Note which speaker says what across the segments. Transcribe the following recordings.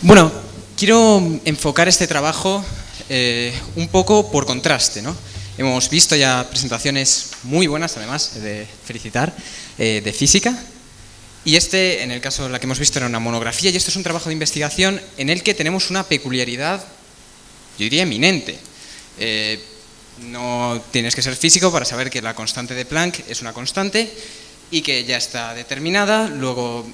Speaker 1: Bueno, quiero enfocar este trabajo un poco por contraste, ¿no? Hemos visto ya presentaciones muy buenas, además, de felicitar, de física. Y en el caso de la que hemos visto, era una monografía, y esto es un trabajo de investigación en el que tenemos una peculiaridad, yo diría, eminente. No tienes que ser físico para saber que la constante de Planck es una constante y que ya está determinada. Luego,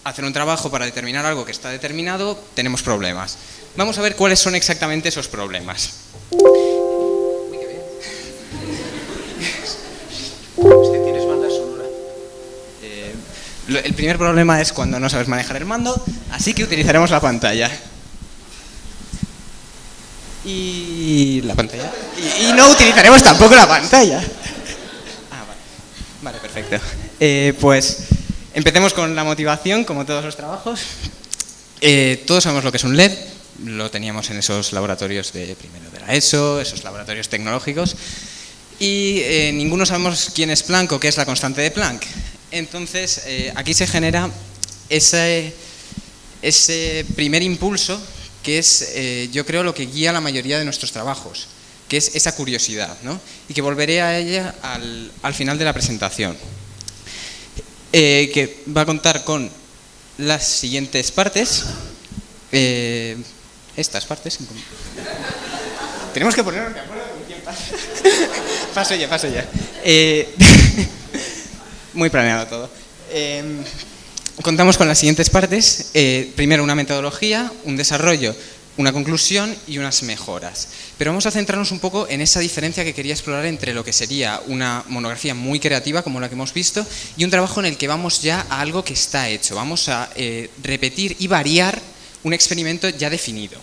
Speaker 1: hacer un trabajo para determinar algo que está determinado, tenemos problemas. Vamos a ver cuáles son exactamente esos problemas. Uy, qué bien.
Speaker 2: ¿Usted tienes banda sonora?
Speaker 1: El primer problema es cuando no sabes manejar el mando, así que utilizaremos la pantalla. Y la pantalla. Y no utilizaremos tampoco la pantalla. Ah, vale. Vale, perfecto. Pues empecemos con la motivación, como todos los trabajos. Todos sabemos lo que es un LED, lo teníamos en esos laboratorios de primero de la ESO, esos laboratorios tecnológicos, y ninguno sabemos quién es Planck o qué es la constante de Planck. Entonces, aquí se genera ese primer impulso que es, yo creo, lo que guía la mayoría de nuestros trabajos, que es esa curiosidad, ¿no? Y que volveré a ella al final de la presentación. Que va a contar con las siguientes partes. Estas partes. Tenemos que ponernos de acuerdo con quién pasa. Paso ya. Muy planeado todo. Contamos con las siguientes partes. Primero una metodología, un desarrollo, una conclusión y unas mejoras. Pero vamos a centrarnos un poco en esa diferencia que quería explorar entre lo que sería una monografía muy creativa, como la que hemos visto, y un trabajo en el que vamos ya a algo que está hecho. Vamos a repetir y variar un experimento ya definido.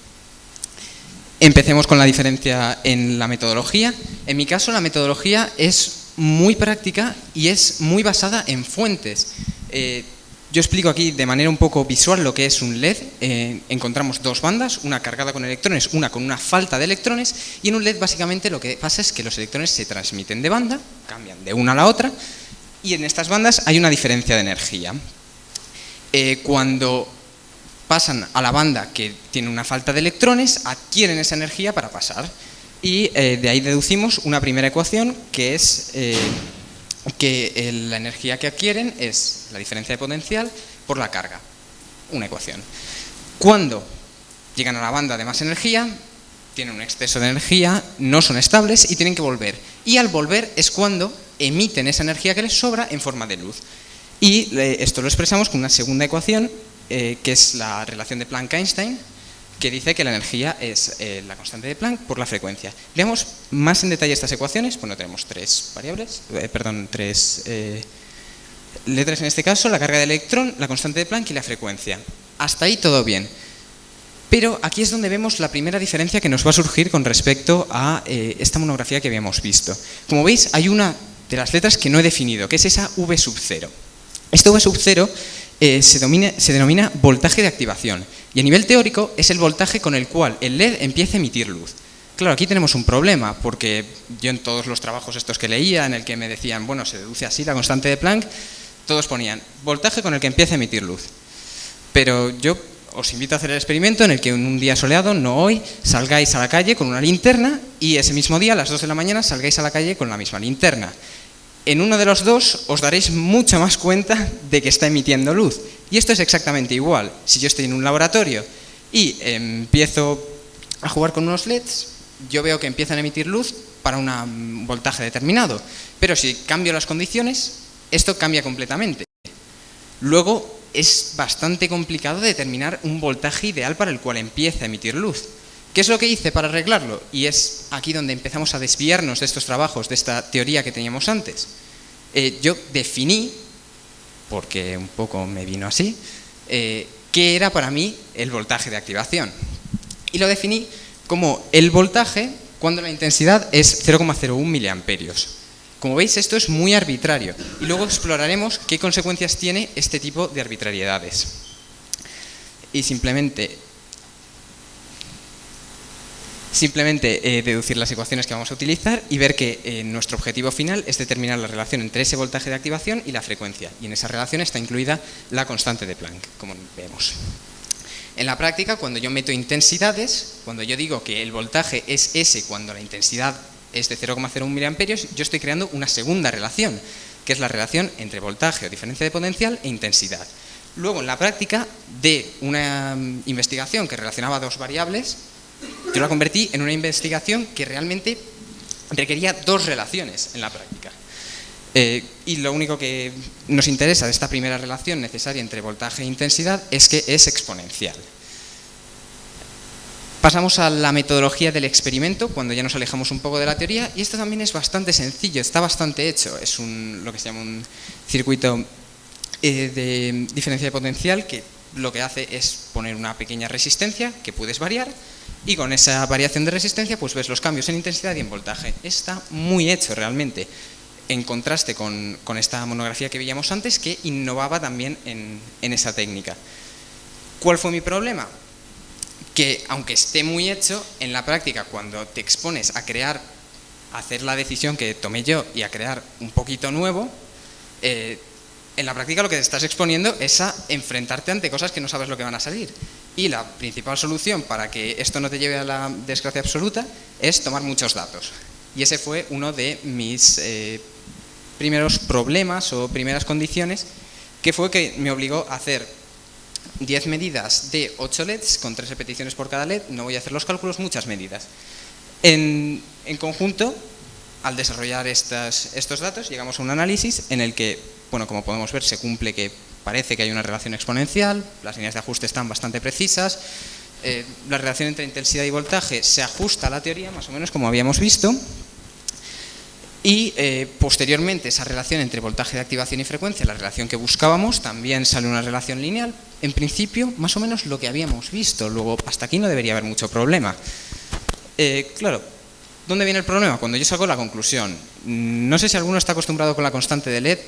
Speaker 1: Empecemos con la diferencia en la metodología. En mi caso, la metodología es muy práctica y es muy basada en fuentes. Yo explico aquí de manera un poco visual lo que es un LED. Encontramos dos bandas, una cargada con electrones, una con una falta de electrones, y en un LED básicamente lo que pasa es que los electrones se transmiten de banda, cambian de una a la otra, y en estas bandas hay una diferencia de energía. Cuando pasan a la banda que tiene una falta de electrones, adquieren esa energía para pasar, y de ahí deducimos una primera ecuación que es que la energía que adquieren es la diferencia de potencial por la carga, una ecuación. Cuando llegan a la banda de más energía, tienen un exceso de energía, no son estables y tienen que volver. Y al volver es cuando emiten esa energía que les sobra en forma de luz. Y esto lo expresamos con una segunda ecuación, que es la relación de Planck-Einstein, que dice que la energía es la constante de Planck por la frecuencia. Veamos más en detalle estas ecuaciones. Bueno, tenemos tres letras en este caso: la carga del electrón, la constante de Planck y la frecuencia. Hasta ahí todo bien. Pero aquí es donde vemos la primera diferencia que nos va a surgir con respecto a esta monografía que habíamos visto. Como veis, hay una de las letras que no he definido, que es esa V sub 0. Esta V sub 0 se denomina voltaje de activación, y a nivel teórico es el voltaje con el cual el LED empieza a emitir luz. Claro, aquí tenemos un problema, porque yo en todos los trabajos estos que leía, en el que me decían, bueno, se deduce así la constante de Planck, todos ponían voltaje con el que empieza a emitir luz. Pero yo os invito a hacer el experimento en el que en un día soleado, no hoy, salgáis a la calle con una linterna y ese mismo día, a las 2 de la mañana, salgáis a la calle con la misma linterna. En uno de los dos os daréis mucha más cuenta de que está emitiendo luz. Y esto es exactamente igual. Si yo estoy en un laboratorio y empiezo a jugar con unos LEDs, yo veo que empiezan a emitir luz para un voltaje determinado. Pero si cambio las condiciones, esto cambia completamente. Luego es bastante complicado determinar un voltaje ideal para el cual empiece a emitir luz. ¿Qué es lo que hice para arreglarlo? Y es aquí donde empezamos a desviarnos de estos trabajos, de esta teoría que teníamos antes. Yo definí, porque un poco me vino así, qué era para mí el voltaje de activación. Y lo definí como el voltaje cuando la intensidad es 0,01 miliamperios. Como veis, esto es muy arbitrario, y luego exploraremos qué consecuencias tiene este tipo de arbitrariedades. Y simplemente deducir las ecuaciones que vamos a utilizar y ver que nuestro objetivo final es determinar la relación entre ese voltaje de activación y la frecuencia, y en esa relación está incluida la constante de Planck, como vemos. En la práctica, cuando yo meto intensidades, cuando yo digo que el voltaje es S cuando la intensidad es de 0,01 miliamperios, yo estoy creando una segunda relación, que es la relación entre voltaje o diferencia de potencial e intensidad. Luego, en la práctica, de una investigación que relacionaba dos variables, yo la convertí en una investigación que realmente requería dos relaciones en la práctica. Y lo único que nos interesa de esta primera relación necesaria entre voltaje e intensidad es que es exponencial. Pasamos a la metodología del experimento, cuando ya nos alejamos un poco de la teoría, y esto también es bastante sencillo, está bastante hecho. Es lo que se llama un circuito de diferencia de potencial que lo que hace es poner una pequeña resistencia que puedes variar, y con esa variación de resistencia pues ves los cambios en intensidad y en voltaje. Está muy hecho realmente, en contraste con esta monografía que veíamos antes, que innovaba también en esa técnica. ¿Cuál fue mi problema? Que aunque esté muy hecho, en la práctica cuando te expones a hacer la decisión que tomé yo y a crear un poquito nuevo, en la práctica lo que te estás exponiendo es a enfrentarte ante cosas que no sabes lo que van a salir. Y la principal solución para que esto no te lleve a la desgracia absoluta es tomar muchos datos. Y ese fue uno de mis primeros problemas o primeras condiciones, que fue que me obligó a hacer 10 medidas de 8 LEDs con 3 repeticiones por cada LED. No voy a hacer los cálculos, muchas medidas. En conjunto, al desarrollar estos datos, llegamos a un análisis en el que, bueno, como podemos ver, se cumple que parece que hay una relación exponencial, las líneas de ajuste están bastante precisas, la relación entre intensidad y voltaje se ajusta a la teoría, más o menos como habíamos visto, y posteriormente esa relación entre voltaje de activación y frecuencia, la relación que buscábamos, también sale una relación lineal, en principio más o menos lo que habíamos visto, luego hasta aquí no debería haber mucho problema. Claro, ¿dónde viene el problema? Cuando yo saco la conclusión. No sé si alguno está acostumbrado con la constante de LED,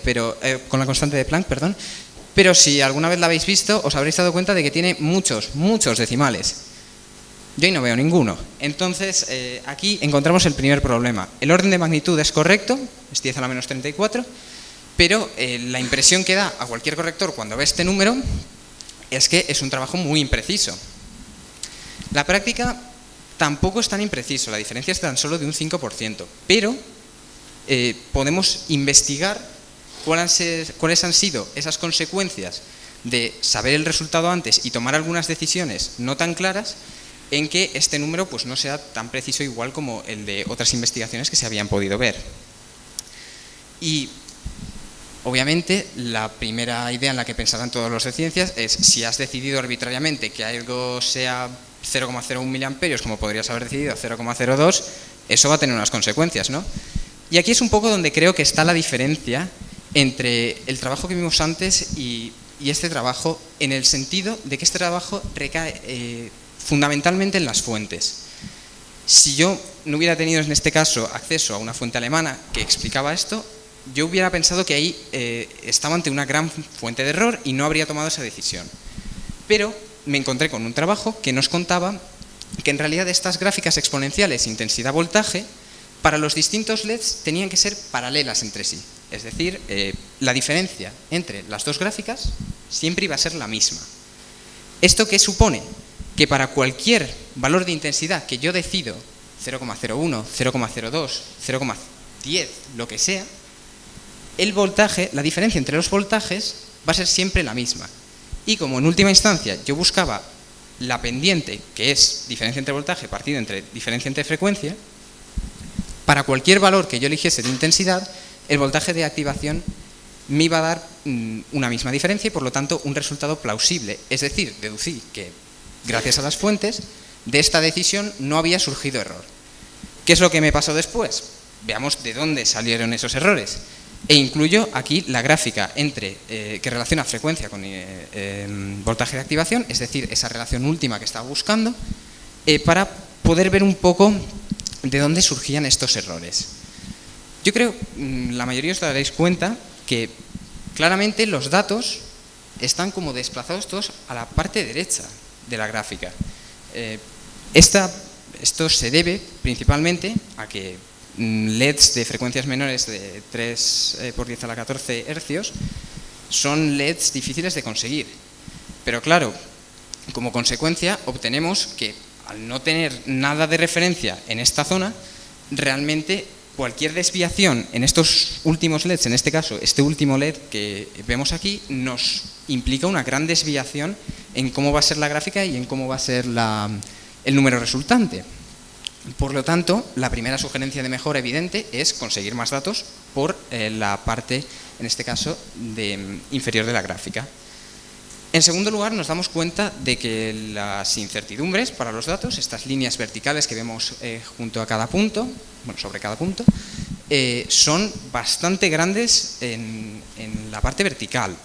Speaker 1: con la constante de Planck, perdón, pero si alguna vez la habéis visto, os habréis dado cuenta de que tiene muchos decimales. Yo ahí no veo ninguno. Entonces, aquí encontramos el primer problema. El orden de magnitud es correcto, es 10 a la menos 34, pero la impresión que da a cualquier corrector cuando ve este número es que es un trabajo muy impreciso. La práctica tampoco es tan impreciso, la diferencia es tan solo de un 5%, pero podemos investigar cuáles han sido esas consecuencias de saber el resultado antes y tomar algunas decisiones no tan claras, en que este número pues, no sea tan preciso igual como el de otras investigaciones que se habían podido ver. Y obviamente la primera idea en la que pensarán todos los de ciencias es: si has decidido arbitrariamente que algo sea 0,01 miliamperios, como podrías haber decidido 0,02, eso va a tener unas consecuencias, ¿no? Y aquí es un poco donde creo que está la diferencia entre el trabajo que vimos antes y este trabajo, en el sentido de que este trabajo recae fundamentalmente en las fuentes. Si yo no hubiera tenido en este caso acceso a una fuente alemana que explicaba esto, yo hubiera pensado que ahí estaba ante una gran fuente de error y no habría tomado esa decisión. Pero me encontré con un trabajo que nos contaba que en realidad estas gráficas exponenciales intensidad-voltaje para los distintos LEDs tenían que ser paralelas entre sí. Es decir, la diferencia entre las dos gráficas siempre iba a ser la misma. ¿Esto qué supone? Que para cualquier valor de intensidad que yo decido, 0,01, 0,02, 0,10, lo que sea, el voltaje, la diferencia entre los voltajes va a ser siempre la misma. Y como en última instancia yo buscaba la pendiente, que es diferencia entre voltaje partido entre diferencia entre frecuencia, para cualquier valor que yo eligiese de intensidad, el voltaje de activación me iba a dar una misma diferencia y por lo tanto un resultado plausible. Es decir, deducí que gracias a las fuentes de esta decisión no había surgido error. ¿Qué es lo que me pasó después? Veamos de dónde salieron esos errores. E incluyo aquí la gráfica que relaciona frecuencia con voltaje de activación, es decir, esa relación última que estaba buscando, para poder ver un poco de dónde surgían estos errores. Yo creo, la mayoría os daréis cuenta que claramente los datos están como desplazados todos a la parte derecha de la gráfica. Esto se debe principalmente a que LEDs de frecuencias menores de 3 por 10 a la 14 hercios son LEDs difíciles de conseguir. Pero claro, Como consecuencia, obtenemos que al no tener nada de referencia en esta zona, realmente cualquier desviación en estos últimos LEDs, en este caso, este último LED que vemos aquí, nos implica una gran desviación en cómo va a ser la gráfica y en cómo va a ser el número resultante. Por lo tanto, la primera sugerencia de mejora evidente es conseguir más datos por la parte, en este caso, inferior de la gráfica. En segundo lugar, nos damos cuenta de que las incertidumbres para los datos, estas líneas verticales que vemos junto a cada punto, bueno, sobre cada punto, son bastante grandes en la parte vertical.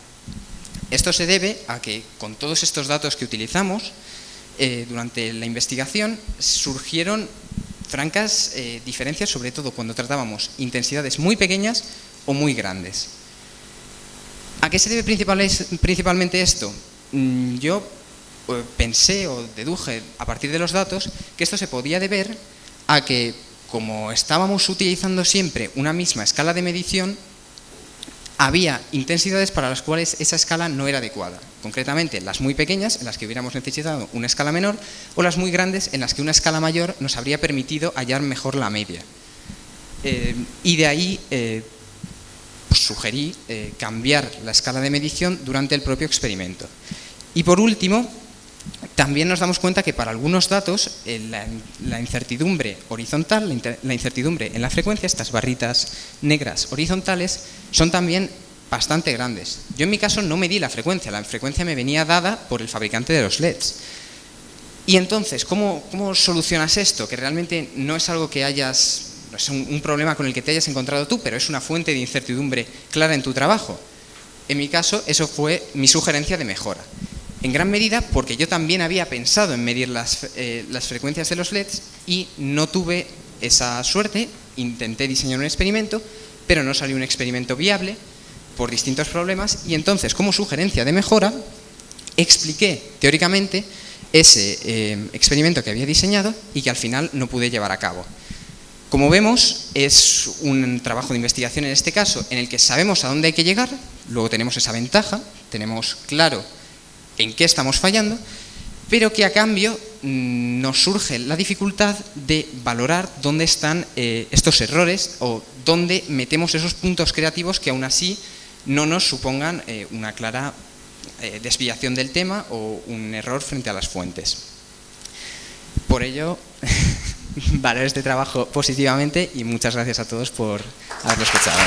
Speaker 1: Esto se debe a que con todos estos datos que utilizamos, durante la investigación surgieron francas diferencias, sobre todo cuando tratábamos intensidades muy pequeñas o muy grandes. ¿A qué se debe principalmente esto? Yo pensé o deduje a partir de los datos que esto se podía deber a que, como estábamos utilizando siempre una misma escala de medición, había intensidades para las cuales esa escala no era adecuada. Concretamente, las muy pequeñas, en las que hubiéramos necesitado una escala menor, o las muy grandes, en las que una escala mayor nos habría permitido hallar mejor la media. Y de ahí sugerí cambiar la escala de medición durante el propio experimento. Y por último, también nos damos cuenta que para algunos datos la incertidumbre horizontal, la incertidumbre en la frecuencia, estas barritas negras horizontales, son también bastante grandes. Yo en mi caso no medí la frecuencia me venía dada por el fabricante de los LEDs. Y entonces, ¿cómo solucionas esto? Que realmente no es algo que hayas, no es un problema con el que te hayas encontrado tú, pero es una fuente de incertidumbre clara en tu trabajo. En mi caso, eso fue mi sugerencia de mejora. En gran medida porque yo también había pensado en medir las frecuencias de los LEDs y no tuve esa suerte. Intenté diseñar un experimento, pero no salió un experimento viable por distintos problemas, y entonces, como sugerencia de mejora, expliqué teóricamente ese experimento que había diseñado y que al final no pude llevar a cabo. Como vemos, es un trabajo de investigación en este caso en el que sabemos a dónde hay que llegar, luego tenemos esa ventaja, tenemos claro en qué estamos fallando, pero que a cambio nos surge la dificultad de valorar dónde están estos errores o dónde metemos esos puntos creativos que aún así no nos supongan una clara desviación del tema o un error frente a las fuentes. Por ello, valoro este trabajo positivamente y muchas gracias a todos por haberlo escuchado.